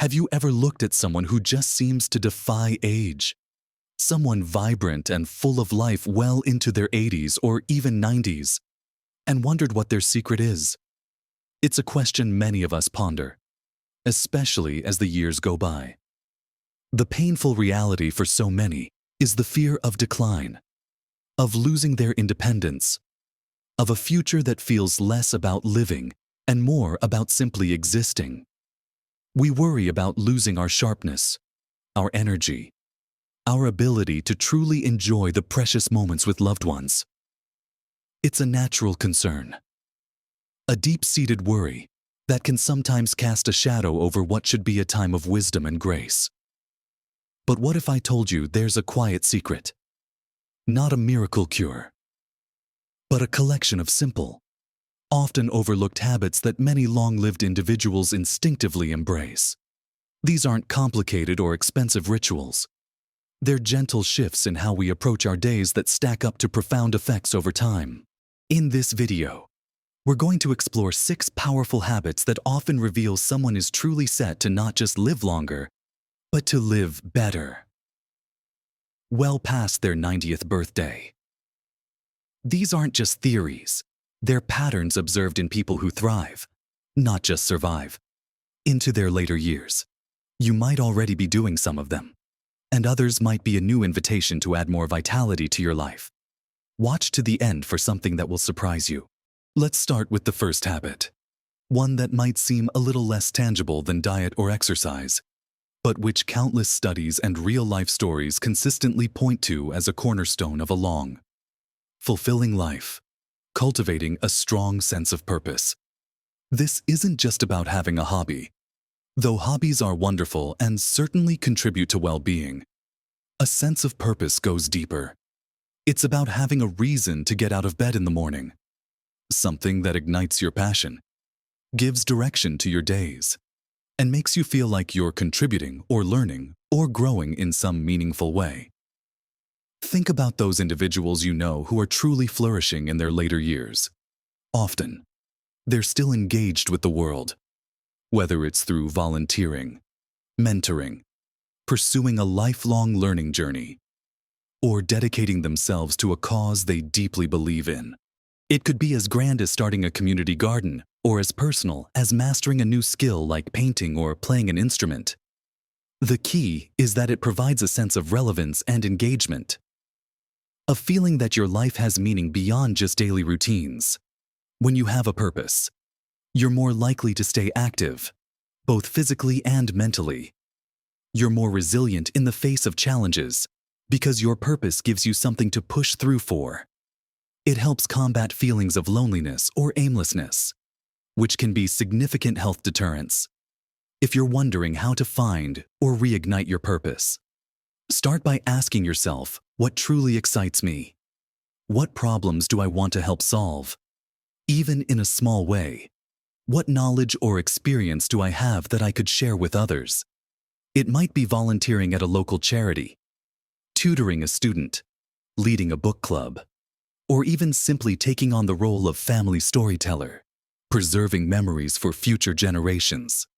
Have you ever looked at someone who just seems to defy age? Someone vibrant and full of life well into their 80s or even 90s, and wondered what their secret is? It's a question many of us ponder, especially as the years go by. The painful reality for so many is the fear of decline, of losing their independence, of a future that feels less about living and more about simply existing. We worry about losing our sharpness, our energy, our ability to truly enjoy the precious moments with loved ones. It's a natural concern, a deep-seated worry that can sometimes cast a shadow over what should be a time of wisdom and grace. But what if I told you there's a quiet secret? Not a miracle cure, but a collection of simple, often overlooked habits that many long-lived individuals instinctively embrace. These aren't complicated or expensive rituals. They're gentle shifts in how we approach our days that stack up to profound effects over time. In this video, we're going to explore 6 powerful habits that often reveal someone is truly set to not just live longer, but to live better, well past their 90th birthday. These aren't just theories. They're patterns observed in people who thrive, not just survive, into their later years. You might already be doing some of them, and others might be a new invitation to add more vitality to your life. Watch to the end for something that will surprise you. Let's start with the first habit, one that might seem a little less tangible than diet or exercise, but which countless studies and real-life stories consistently point to as a cornerstone of a long, fulfilling life. Cultivating a strong sense of purpose. This isn't just about having a hobby. Though hobbies are wonderful and certainly contribute to well-being, a sense of purpose goes deeper. It's about having a reason to get out of bed in the morning, something that ignites your passion, gives direction to your days, and makes you feel like you're contributing or learning or growing in some meaningful way. Think about those individuals you know who are truly flourishing in their later years. Often, they're still engaged with the world, whether it's through volunteering, mentoring, pursuing a lifelong learning journey, or dedicating themselves to a cause they deeply believe in. It could be as grand as starting a community garden, or as personal as mastering a new skill like painting or playing an instrument. The key is that it provides a sense of relevance and engagement, a feeling that your life has meaning beyond just daily routines. When you have a purpose, you're more likely to stay active, both physically and mentally. You're more resilient in the face of challenges because your purpose gives you something to push through for. It helps combat feelings of loneliness or aimlessness, which can be significant health deterrents. If you're wondering how to find or reignite your purpose, start by asking yourself, what truly excites me? What problems do I want to help solve? Even in a small way, what knowledge or experience do I have that I could share with others? It might be volunteering at a local charity, tutoring a student, leading a book club, or even simply taking on the role of family storyteller, preserving memories for future generations.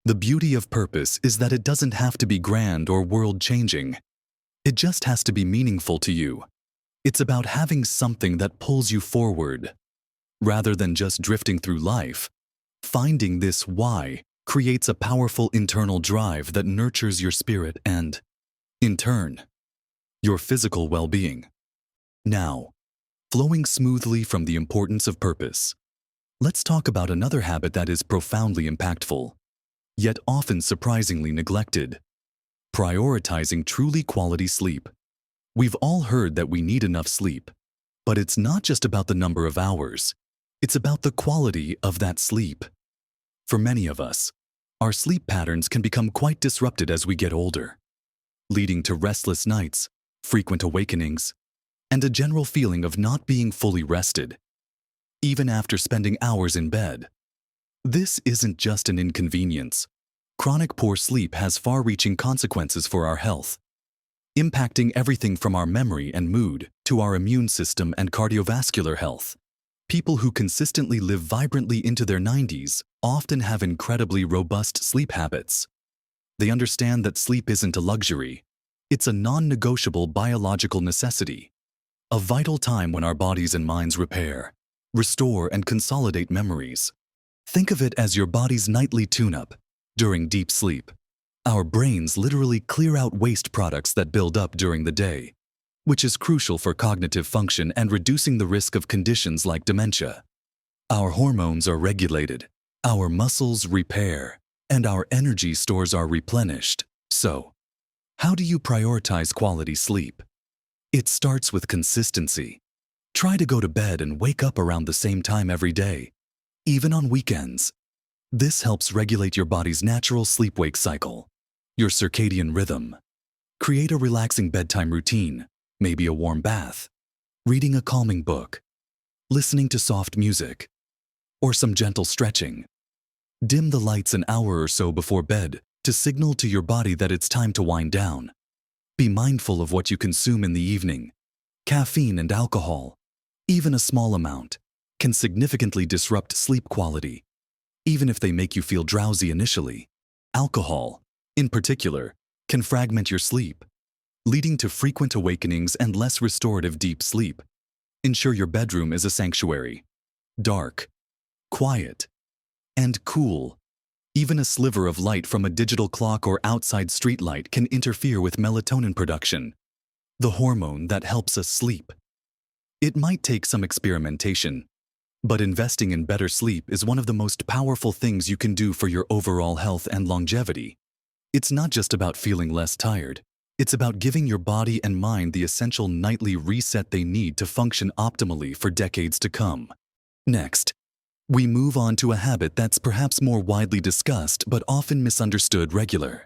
The beauty of purpose is that it doesn't have to be grand or world-changing. It just has to be meaningful to you. It's about having something that pulls you forward. Rather than just drifting through life, finding this why creates a powerful internal drive that nurtures your spirit and, in turn, your physical well-being. Now, flowing smoothly from the importance of purpose, let's talk about another habit that is profoundly impactful, yet often surprisingly neglected. Prioritizing truly quality sleep. We've all heard that we need enough sleep, but it's not just about the number of hours. It's about the quality of that sleep. For many of us, our sleep patterns can become quite disrupted as we get older, leading to restless nights, frequent awakenings, and a general feeling of not being fully rested, even after spending hours in bed. This isn't just an inconvenience. Chronic poor sleep has far-reaching consequences for our health, impacting everything from our memory and mood to our immune system and cardiovascular health. People who consistently live vibrantly into their 90s often have incredibly robust sleep habits. They understand that sleep isn't a luxury. It's a non-negotiable biological necessity. A vital time when our bodies and minds repair, restore, and consolidate memories. Think of it as your body's nightly tune-up. During deep sleep, our brains literally clear out waste products that build up during the day, which is crucial for cognitive function and reducing the risk of conditions like dementia. Our hormones are regulated, our muscles repair, and our energy stores are replenished. So, how do you prioritize quality sleep? It starts with consistency. Try to go to bed and wake up around the same time every day, even on weekends. This helps regulate your body's natural sleep-wake cycle, your circadian rhythm. Create a relaxing bedtime routine, maybe a warm bath, reading a calming book, listening to soft music, or some gentle stretching. Dim the lights an hour or so before bed to signal to your body that it's time to wind down. Be mindful of what you consume in the evening. Caffeine and alcohol, even a small amount, can significantly disrupt sleep quality, even if they make you feel drowsy initially. Alcohol, in particular, can fragment your sleep, leading to frequent awakenings and less restorative deep sleep. Ensure your bedroom is a sanctuary. Dark, quiet, and cool. Even a sliver of light from a digital clock or outside street light can interfere with melatonin production, the hormone that helps us sleep. It might take some experimentation, but investing in better sleep is one of the most powerful things you can do for your overall health and longevity. It's not just about feeling less tired. It's about giving your body and mind the essential nightly reset they need to function optimally for decades to come. Next, we move on to a habit that's perhaps more widely discussed but often misunderstood: regular,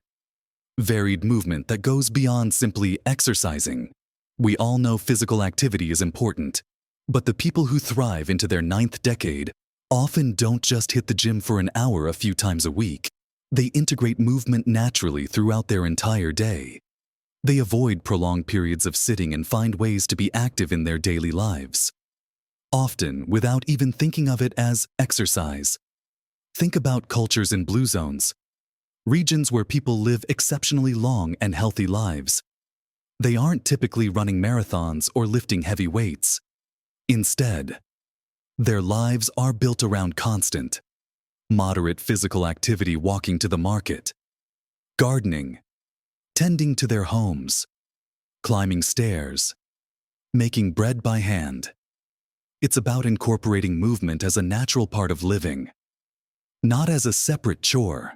varied movement that goes beyond simply exercising. We all know physical activity is important, but the people who thrive into their 9th decade often don't just hit the gym for an hour a few times a week. They integrate movement naturally throughout their entire day. They avoid prolonged periods of sitting and find ways to be active in their daily lives, often without even thinking of it as exercise. Think about cultures in blue zones, regions where people live exceptionally long and healthy lives. They aren't typically running marathons or lifting heavy weights. Instead, their lives are built around constant, moderate physical activity: walking to the market, gardening, tending to their homes, climbing stairs, making bread by hand. It's about incorporating movement as a natural part of living, not as a separate chore.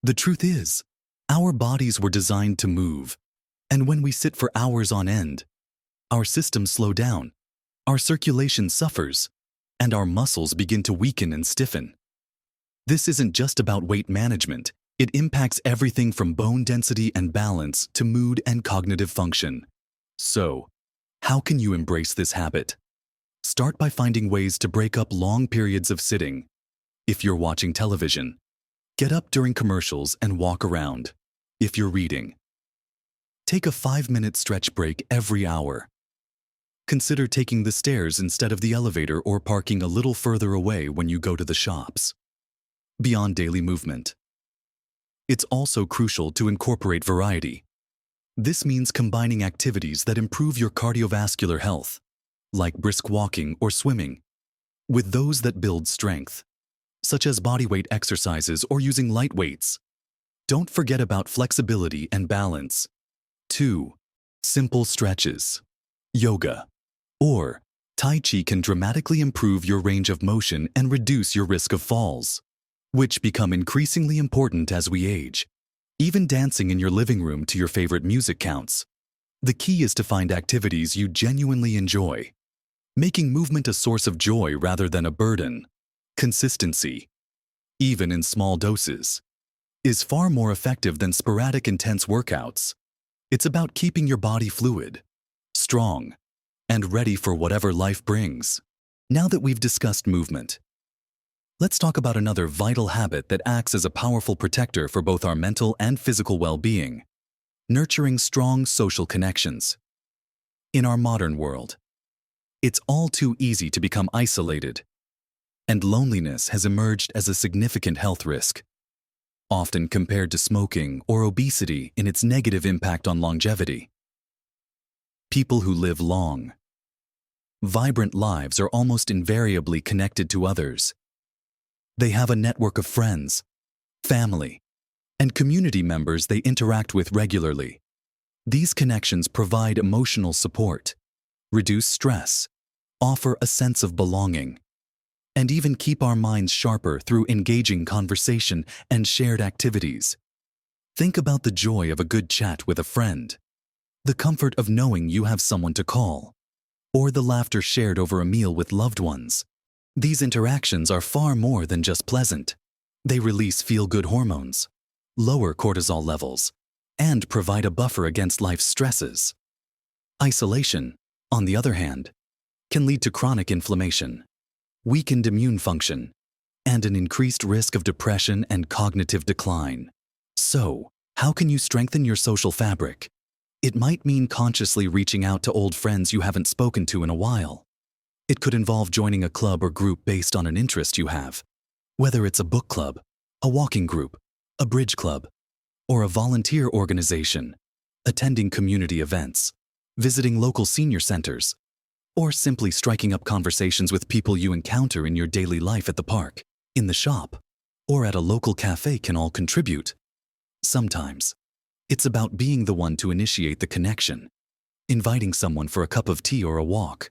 The truth is, our bodies were designed to move, and when we sit for hours on end, our systems slow down, our circulation suffers, and our muscles begin to weaken and stiffen. This isn't just about weight management. It impacts everything from bone density and balance to mood and cognitive function. So, how can you embrace this habit? Start by finding ways to break up long periods of sitting. If you're watching television, get up during commercials and walk around. If you're reading, take a 5-minute stretch break every hour. Consider taking the stairs instead of the elevator or parking a little further away when you go to the shops. Beyond daily movement, it's also crucial to incorporate variety. This means combining activities that improve your cardiovascular health, like brisk walking or swimming, with those that build strength, such as bodyweight exercises or using light weights. Don't forget about flexibility and balance. 2. Simple stretches. Yoga or Tai Chi can dramatically improve your range of motion and reduce your risk of falls, which become increasingly important as we age. Even dancing in your living room to your favorite music counts. The key is to find activities you genuinely enjoy, making movement a source of joy rather than a burden. Consistency, even in small doses, is far more effective than sporadic intense workouts. It's about keeping your body fluid, strong, and ready for whatever life brings. Now that we've discussed movement, let's talk about another vital habit that acts as a powerful protector for both our mental and physical well-being: nurturing strong social connections. In our modern world, it's all too easy to become isolated, and loneliness has emerged as a significant health risk. often compared to smoking or obesity in its negative impact on longevity. People who live long. Vibrant lives are almost invariably connected to others. They have a network of friends, family, and community members they interact with regularly. These connections provide emotional support, reduce stress, offer a sense of belonging, and even keep our minds sharper through engaging conversation and shared activities. Think about the joy of a good chat with a friend, the comfort of knowing you have someone to call, or the laughter shared over a meal with loved ones. These interactions are far more than just pleasant. They release feel-good hormones, lower cortisol levels, and provide a buffer against life's stresses. Isolation, on the other hand, can lead to chronic inflammation, weakened immune function, and an increased risk of depression and cognitive decline. So, how can you strengthen your social fabric? It might mean consciously reaching out to old friends you haven't spoken to in a while. It could involve joining a club or group based on an interest you have, whether it's a book club, a walking group, a bridge club, or a volunteer organization, attending community events, visiting local senior centers, or simply striking up conversations with people you encounter in your daily life at the park, in the shop, or at a local cafe can all contribute. Sometimes, it's about being the one to initiate the connection, inviting someone for a cup of tea or a walk.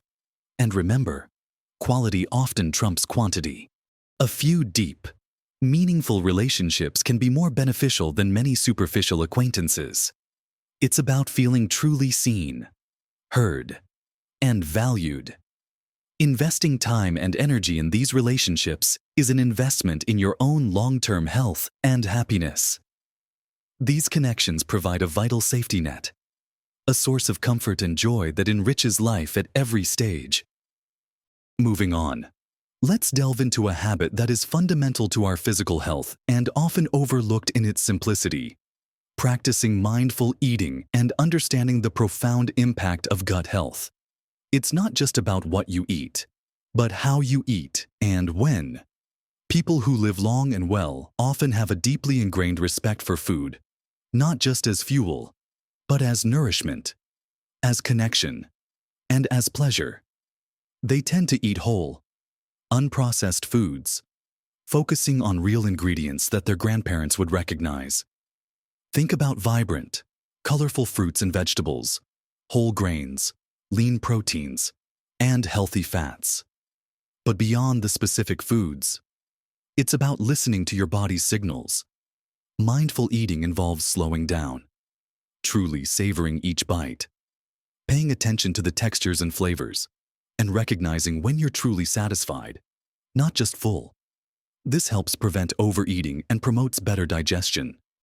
And remember, quality often trumps quantity. A few deep, meaningful relationships can be more beneficial than many superficial acquaintances. It's about feeling truly seen, heard, and valued. Investing time and energy in these relationships is an investment in your own long-term health and happiness. These connections provide a vital safety net, a source of comfort and joy that enriches life at every stage. Moving on, let's delve into a habit that is fundamental to our physical health and often overlooked in its simplicity: practicing mindful eating and understanding the profound impact of gut health. It's not just about what you eat, but how you eat and when. People who live long and well often have a deeply ingrained respect for food, not just as fuel, but as nourishment, as connection, and as pleasure. They tend to eat whole, unprocessed foods, focusing on real ingredients that their grandparents would recognize. Think about vibrant, colorful fruits and vegetables, whole grains, lean proteins, and healthy fats. But beyond the specific foods, it's about listening to your body's signals. Mindful eating involves slowing down, truly savoring each bite, paying attention to the textures and flavors, and recognizing when you're truly satisfied, not just full. This helps prevent overeating and promotes better digestion.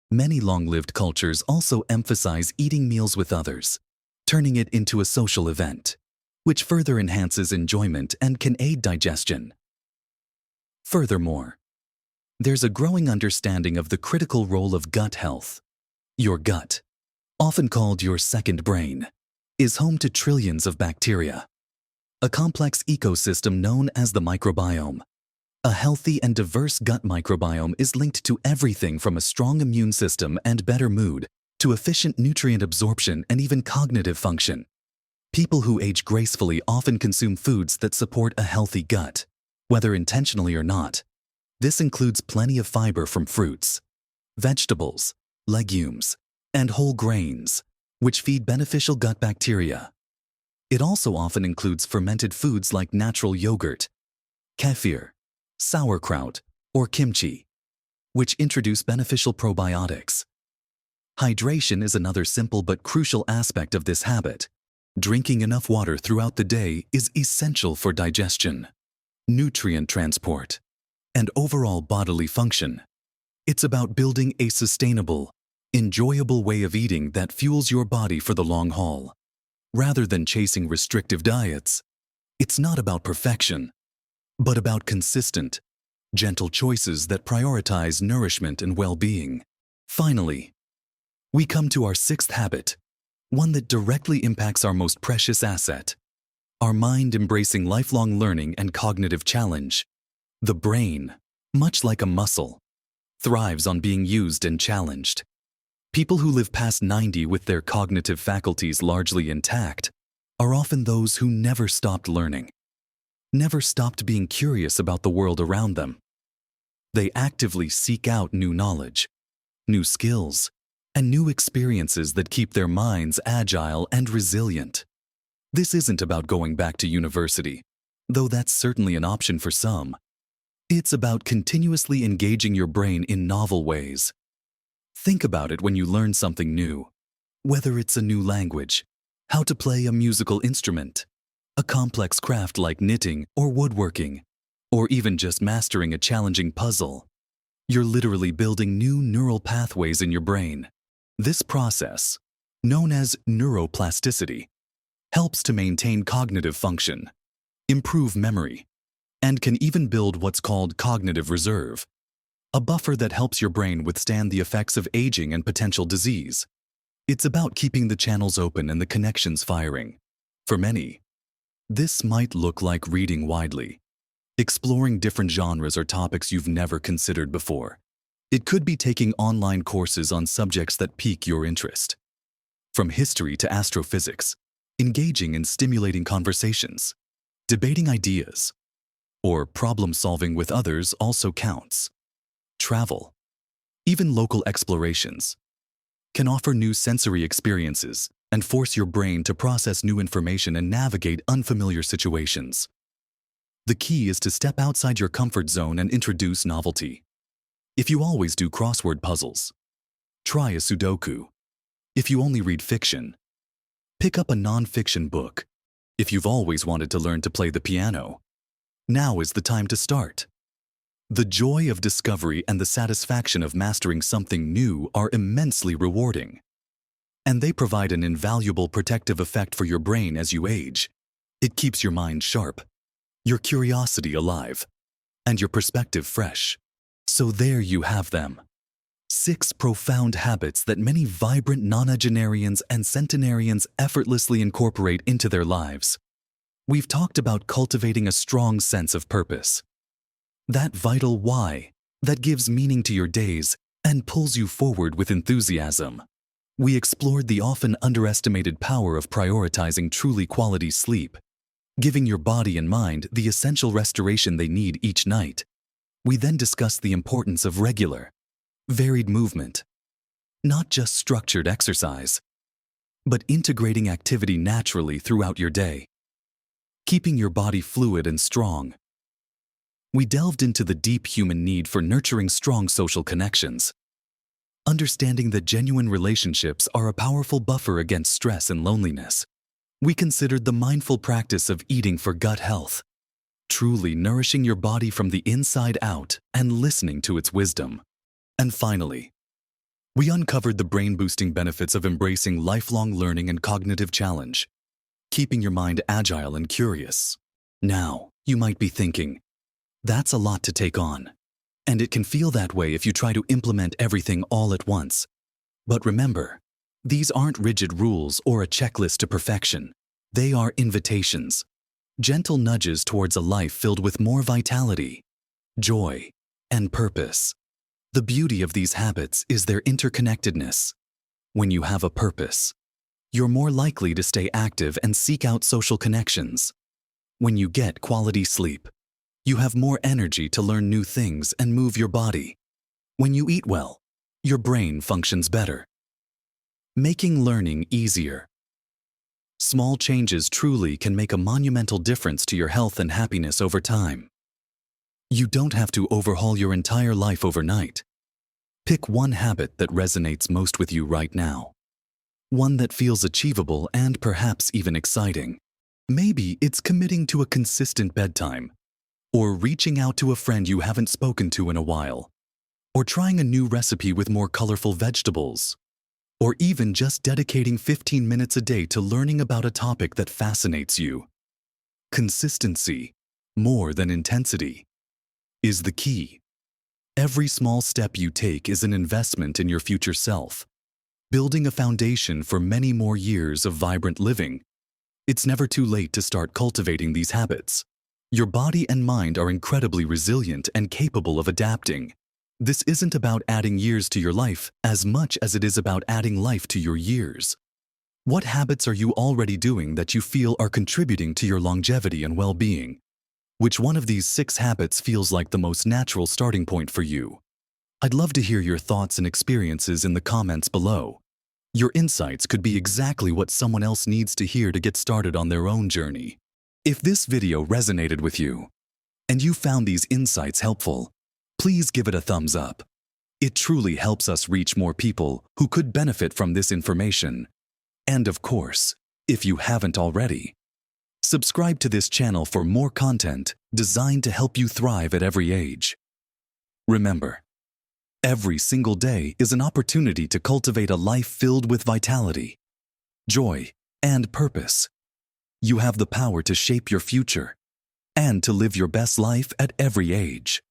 Many long-lived cultures also emphasize eating meals with others, turning it into a social event, which further enhances enjoyment and can aid digestion. Furthermore, there's a growing understanding of the critical role of gut health. Your gut, often called your second brain, is home to trillions of bacteria, a complex ecosystem known as the microbiome. A healthy and diverse gut microbiome is linked to everything from a strong immune system and better mood to efficient nutrient absorption and even cognitive function. People who age gracefully often consume foods that support a healthy gut, whether intentionally or not. This includes plenty of fiber from fruits, vegetables, legumes, and whole grains, which feed beneficial gut bacteria. It also often includes fermented foods like natural yogurt, kefir, sauerkraut, or kimchi, which introduce beneficial probiotics. Hydration is another simple but crucial aspect of this habit. Drinking enough water throughout the day is essential for digestion, nutrient transport, and overall bodily function. It's about building a sustainable, enjoyable way of eating that fuels your body for the long haul. Rather than chasing restrictive diets, it's not about perfection, but about consistent, gentle choices that prioritize nourishment and well-being. Finally, we come to our sixth habit, one that directly impacts our most precious asset, our mind embracing lifelong learning and cognitive challenge. The brain, much like a muscle, thrives on being used and challenged. People who live past 90 with their cognitive faculties largely intact are often those who never stopped learning, never stopped being curious about the world around them. They actively seek out new knowledge, new skills, and new experiences that keep their minds agile and resilient. This isn't about going back to university, though that's certainly an option for some. It's about continuously engaging your brain in novel ways. Think about it when you learn something new, whether it's a new language, how to play a musical instrument, a complex craft like knitting or woodworking, or even just mastering a challenging puzzle. You're literally building new neural pathways in your brain. This process, known as neuroplasticity, helps to maintain cognitive function, improve memory, and can even build what's called cognitive reserve, a buffer that helps your brain withstand the effects of aging and potential disease. It's about keeping the channels open and the connections firing. For many, this might look like reading widely, exploring different genres or topics you've never considered before. It could be taking online courses on subjects that pique your interest. From history to astrophysics, engaging in stimulating conversations, debating ideas, or problem-solving with others also counts. Travel, even local explorations, can offer new sensory experiences and force your brain to process new information and navigate unfamiliar situations. The key is to step outside your comfort zone and introduce novelty. If you always do crossword puzzles, try a Sudoku. If you only read fiction, pick up a non-fiction book. If you've always wanted to learn to play the piano, now is the time to start. The joy of discovery and the satisfaction of mastering something new are immensely rewarding, and they provide an invaluable protective effect for your brain as you age. It keeps your mind sharp, your curiosity alive, and your perspective fresh. So there you have them. 6 profound habits that many vibrant nonagenarians and centenarians effortlessly incorporate into their lives. We've talked about cultivating a strong sense of purpose. That vital why that gives meaning to your days and pulls you forward with enthusiasm. We explored the often underestimated power of prioritizing truly quality sleep, giving your body and mind the essential restoration they need each night. We then discussed the importance of regular, varied movement, not just structured exercise, but integrating activity naturally throughout your day, keeping your body fluid and strong. We delved into the deep human need for nurturing strong social connections, understanding that genuine relationships are a powerful buffer against stress and loneliness. We considered the mindful practice of eating for gut health, truly nourishing your body from the inside out and listening to its wisdom. And finally, we uncovered the brain-boosting benefits of embracing lifelong learning and cognitive challenge, keeping your mind agile and curious. Now, you might be thinking, that's a lot to take on, and it can feel that way if you try to implement everything all at once. But remember, these aren't rigid rules or a checklist to perfection. They are invitations, gentle nudges towards a life filled with more vitality, joy, and purpose. The beauty of these habits is their interconnectedness. When you have a purpose, you're more likely to stay active and seek out social connections. When you get quality sleep, you have more energy to learn new things and move your body. When you eat well, your brain functions better, making learning easier. Small changes truly can make a monumental difference to your health and happiness over time. You don't have to overhaul your entire life overnight. Pick one habit that resonates most with you right now. One that feels achievable and perhaps even exciting. Maybe it's committing to a consistent bedtime, or reaching out to a friend you haven't spoken to in a while, or trying a new recipe with more colorful vegetables, or even just dedicating 15 minutes a day to learning about a topic that fascinates you. Consistency, more than intensity, is the key. Every small step you take is an investment in your future self, building a foundation for many more years of vibrant living. It's never too late to start cultivating these habits. Your body and mind are incredibly resilient and capable of adapting. This isn't about adding years to your life as much as it is about adding life to your years. What habits are you already doing that you feel are contributing to your longevity and well-being? Which one of these 6 habits feels like the most natural starting point for you? I'd love to hear your thoughts and experiences in the comments below. Your insights could be exactly what someone else needs to hear to get started on their own journey. If this video resonated with you, and you found these insights helpful, please give it a thumbs up. It truly helps us reach more people who could benefit from this information. And of course, if you haven't already, subscribe to this channel for more content designed to help you thrive at every age. Remember, every single day is an opportunity to cultivate a life filled with vitality, joy, and purpose. You have the power to shape your future and to live your best life at every age.